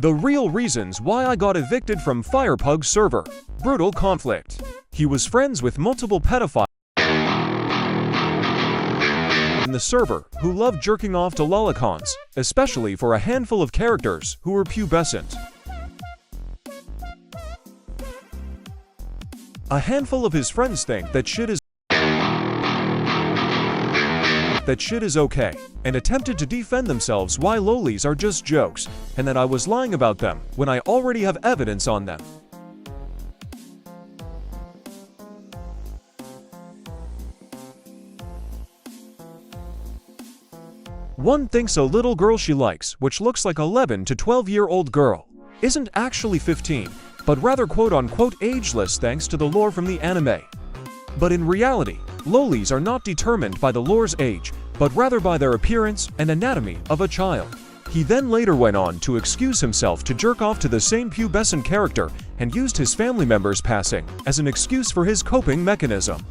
The real reasons why I got evicted from Firepug's server. Brutal conflict. He was friends with multiple pedophiles in the server who loved jerking off to lolicons, especially for a handful of characters who were pubescent. A handful of his friends think that shit is okay, and attempted to defend themselves why lolis are just jokes, and that I was lying about them when I already have evidence on them. One thinks a little girl she likes, which looks like 11 to 12-year-old girl, isn't actually 15, but rather quote-unquote ageless thanks to the lore from the anime. But in reality, lolis are not determined by the lore's age, but rather by their appearance and anatomy of a child. He then later went on to excuse himself to jerk off to the same pubescent character and used his family members' passing as an excuse for his coping mechanism.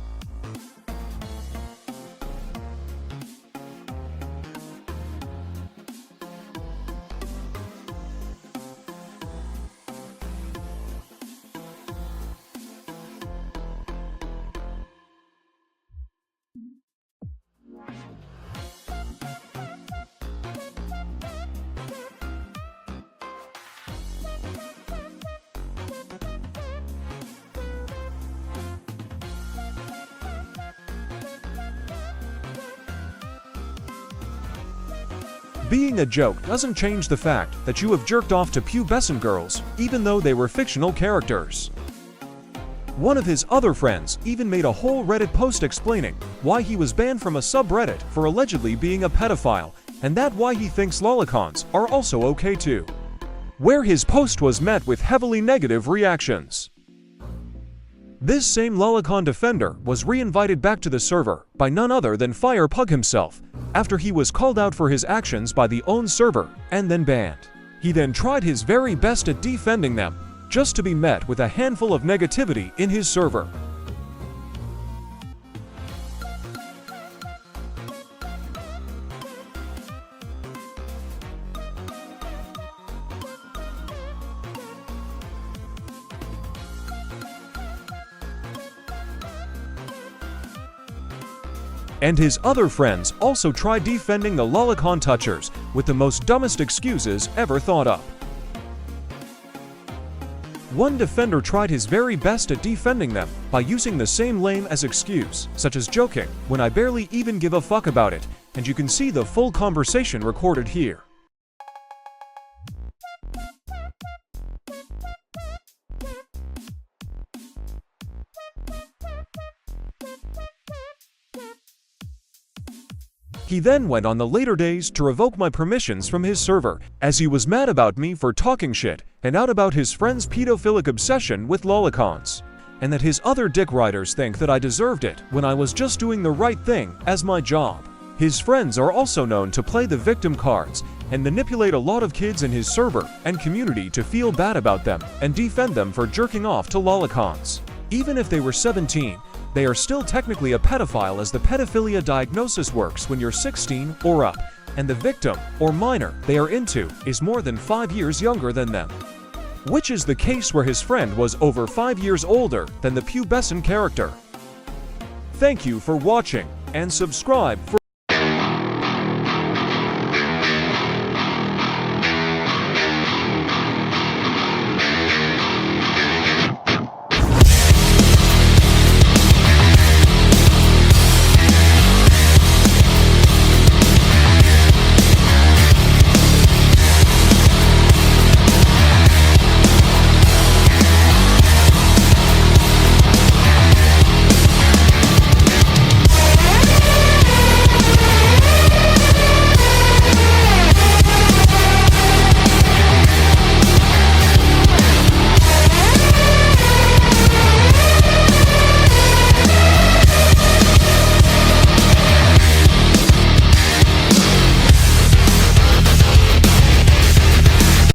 Being a joke doesn't change the fact that you have jerked off to pubescent girls, even though they were fictional characters. One of his other friends even made a whole Reddit post explaining why he was banned from a subreddit for allegedly being a pedophile, and that why he thinks lolicons are also okay too. Where his post was met with heavily negative reactions. This same lolicon defender was re-invited back to the server by none other than Firepug himself, after he was called out for his actions by the own server and then banned. He then tried his very best at defending them, just to be met with a handful of negativity in his server. And his other friends also tried defending the lolicon touchers with the most dumbest excuses ever thought up. One defender tried his very best at defending them by using the same lame as excuse, such as joking, when I barely even give a fuck about it, and you can see the full conversation recorded here. He then went on the later days to revoke my permissions from his server, as he was mad about me for talking shit and out about his friend's pedophilic obsession with lolicons, and that his other dick riders think that I deserved it when I was just doing the right thing as my job. His friends are also known to play the victim cards and manipulate a lot of kids in his server and community to feel bad about them and defend them for jerking off to lolicons. Even if they were 17, they are still technically a pedophile, as the pedophilia diagnosis works when you're 16 or up, and the victim, or minor, they are into is more than 5 years younger than them. Which is the case where his friend was over 5 years older than the pubescent character. Thank you for watching, and subscribe for